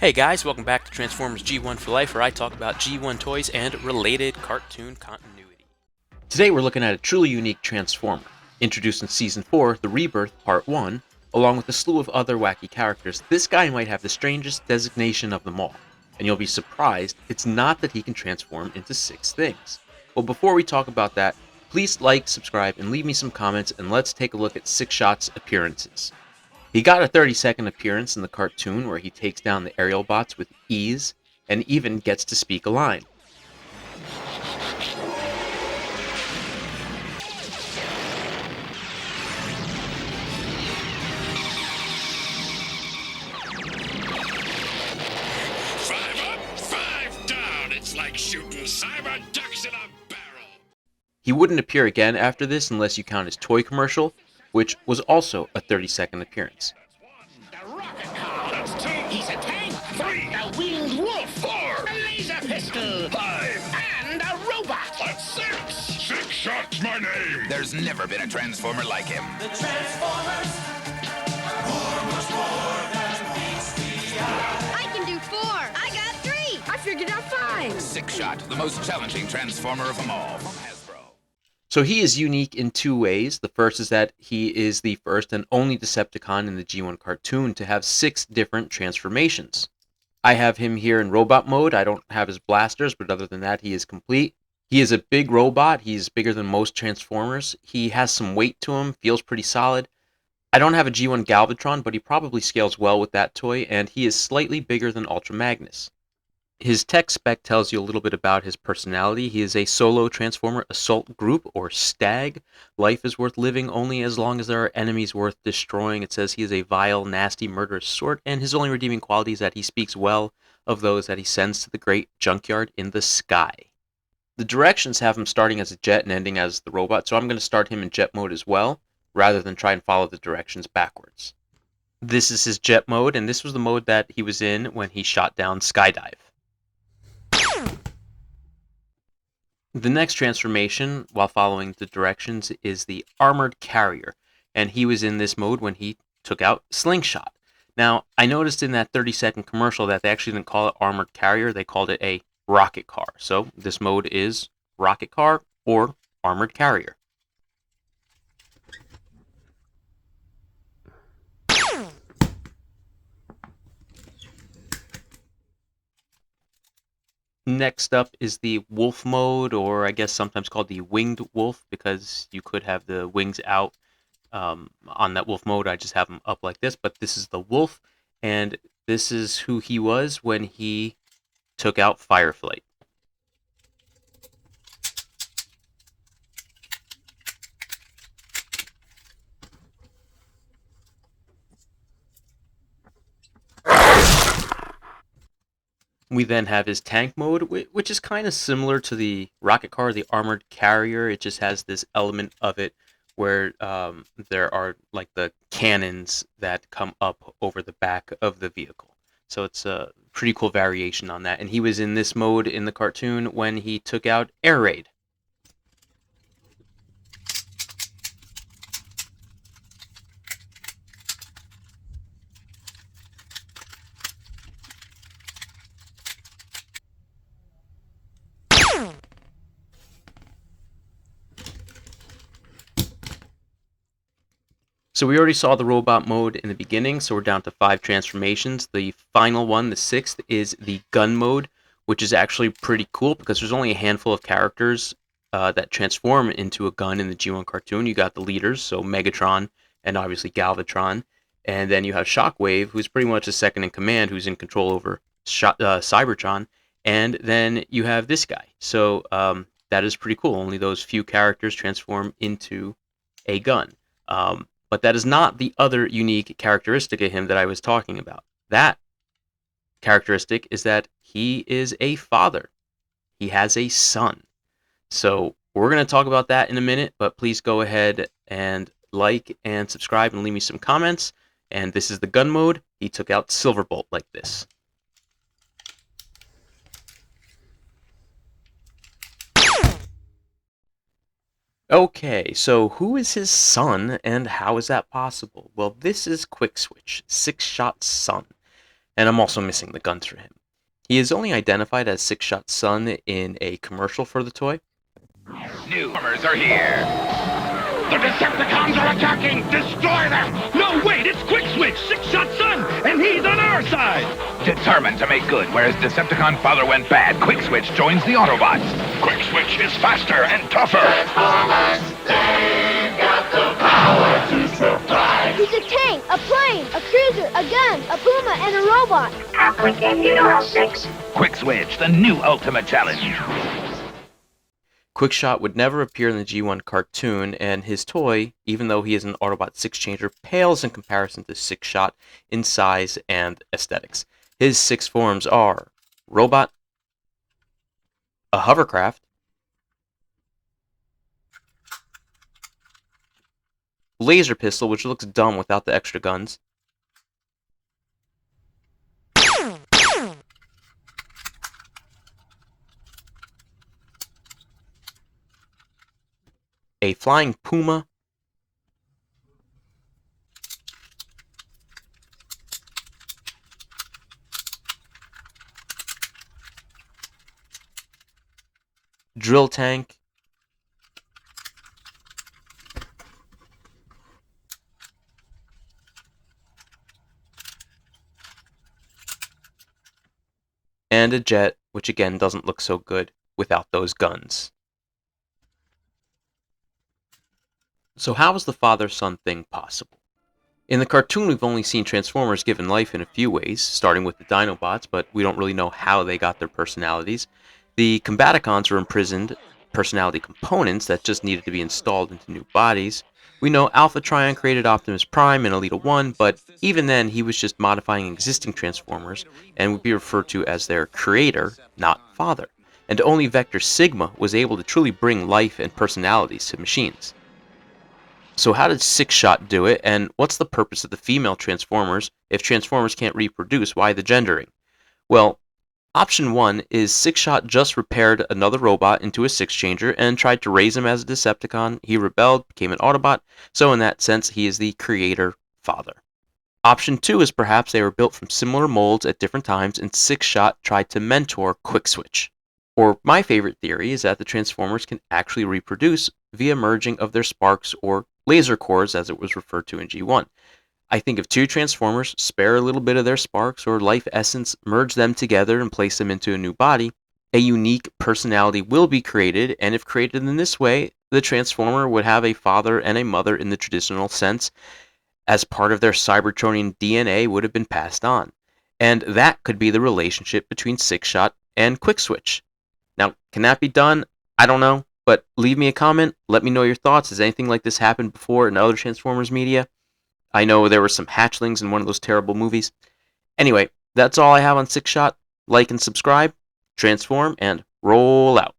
Hey guys, welcome back to Transformers G1 for Life, where I talk about G1 toys and related cartoon continuity. Today we're looking at a truly unique Transformer, introduced in Season 4, the Rebirth Part 1, along with a slew of other wacky characters. This guy might have the strangest designation of them all, and you'll be surprised it's not that he can transform into 6 things. Well, before we talk about that, please like, subscribe, and leave me some comments, and let's take a look at Sixshot's appearances. He got a 30-second appearance in the cartoon where he takes down the Aerialbots with ease and even gets to speak a line. Five up, five down. It's like shooting cyber ducks in a barrel. He wouldn't appear again after this unless you count his toy commercial, which was also a 30-second appearance. The rocket car. That's two. He's a tank. Three. A winged wolf. Four. A laser pistol. Five. And a robot. That's six. Sixshot's my name. There's never been a Transformer like him. The Transformers are much more than meets the eye. I can do 4. I got 3. I figured out 5. Sixshot, the most challenging Transformer of them all, from Hasbro. So he is unique in 2 ways. The first is that he is the first and only Decepticon in the G1 cartoon to have 6 different transformations. I have him here in robot mode. I don't have his blasters, but other than that, he is complete. He is a big robot. He's bigger than most Transformers. He has some weight to him, feels pretty solid. I don't have a G1 Galvatron, but he probably scales well with that toy, and he is slightly bigger than Ultra Magnus. His tech spec tells you a little bit about his personality. He is a solo Transformer assault group, or STAG. Life is worth living only as long as there are enemies worth destroying. It says he is a vile, nasty, murderous sort, and his only redeeming quality is that he speaks well of those that he sends to the great junkyard in the sky. The directions have him starting as a jet and ending as the robot, so I'm going to start him in jet mode as well, rather than try and follow the directions backwards. This is his jet mode, and this was the mode that he was in when he shot down Skydive. The next transformation, while following the directions, is the Armored Carrier, and he was in this mode when he took out Slingshot. Now, I noticed in that 30-second commercial that they actually didn't call it Armored Carrier, they called it a Rocket Car. So this mode is Rocket Car or Armored Carrier. Next up is the Wolf mode, or I guess sometimes called the Winged Wolf, because you could have the wings out on that Wolf mode. I just have them up like this, but this is the Wolf, and this is who he was when he took out Fireflight. We then have his tank mode, which is kind of similar to the Rocket Car, the Armored Carrier. It just has this element of it where there are like the cannons that come up over the back of the vehicle. So it's a pretty cool variation on that. And he was in this mode in the cartoon when he took out Air Raid. So we already saw the robot mode in the beginning, so we're down to 5 transformations. The final one, the 6th, is the gun mode, which is actually pretty cool because there's only a handful of characters that transform into a gun in the G1 cartoon. You got the leaders, so Megatron and obviously Galvatron, and then you have Shockwave, who's pretty much the second in command, who's in control over Cybertron, and then you have this guy. So that is pretty cool. Only those few characters transform into a gun. But that is not the other unique characteristic of him that I was talking about. That characteristic is that he is a father. He has a son. So we're going to talk about that in a minute, but please go ahead and like and subscribe and leave me some comments. And this is the gun mode. He took out Silverbolt like this. Okay, so who is his son and how is that possible? Well, this is Quickswitch, Sixshot's son. and I'm also missing the guns for him. He is only identified as Sixshot's son in a commercial for the toy. New Transformers are here. The Decepticons are attacking! Destroy them! No, wait, it's Quickswitch, Sixshot's son, and he's on our side! Determined to make good where his Decepticon father went bad, Quickswitch joins the Autobots. Quickswitch is faster and tougher! He's a tank, a plane, a cruiser, a gun, a puma, and a robot. Quickswitch, the new ultimate challenge. Quickshot would never appear in the G1 cartoon, and his toy, even though he is an Autobot six-changer, pales in comparison to Sixshot in size and aesthetics. His six forms are Robot, a hovercraft, laser pistol, which looks dumb without the extra guns, a flying puma, drill tank, and a jet, which again doesn't look so good without those guns. So how is the father-son thing possible? In the cartoon, we've only seen Transformers given life in a few ways, starting with the Dinobots, but we don't really know how they got their personalities. The Combaticons were imprisoned personality components that just needed to be installed into new bodies. We know Alpha-Trion created Optimus Prime in Elita 1, but even then he was just modifying existing Transformers and would be referred to as their creator, not father. And only Vector Sigma was able to truly bring life and personalities to machines. So how did Sixshot do it, and what's the purpose of the female Transformers if Transformers can't reproduce? Why the gendering? Well, option 1 is Sixshot just repaired another robot into a six-changer and tried to raise him as a Decepticon. He rebelled, became an Autobot, so in that sense he is the creator father. Option 2 is perhaps they were built from similar molds at different times and Sixshot tried to mentor Quickswitch. Or my favorite theory is that the Transformers can actually reproduce via merging of their sparks or laser cores, as it was referred to in G1. I think if two Transformers spare a little bit of their sparks or life essence, merge them together and place them into a new body, a unique personality will be created, and if created in this way, the Transformer would have a father and a mother in the traditional sense, as part of their Cybertronian DNA would have been passed on. And that could be the relationship between Sixshot and Quickswitch. Now, can that be done? I don't know. But leave me a comment, let me know your thoughts. Has anything like this happened before in other Transformers media? I know there were some hatchlings in one of those terrible movies. Anyway, that's all I have on Sixshot. Like and subscribe, transform, and roll out.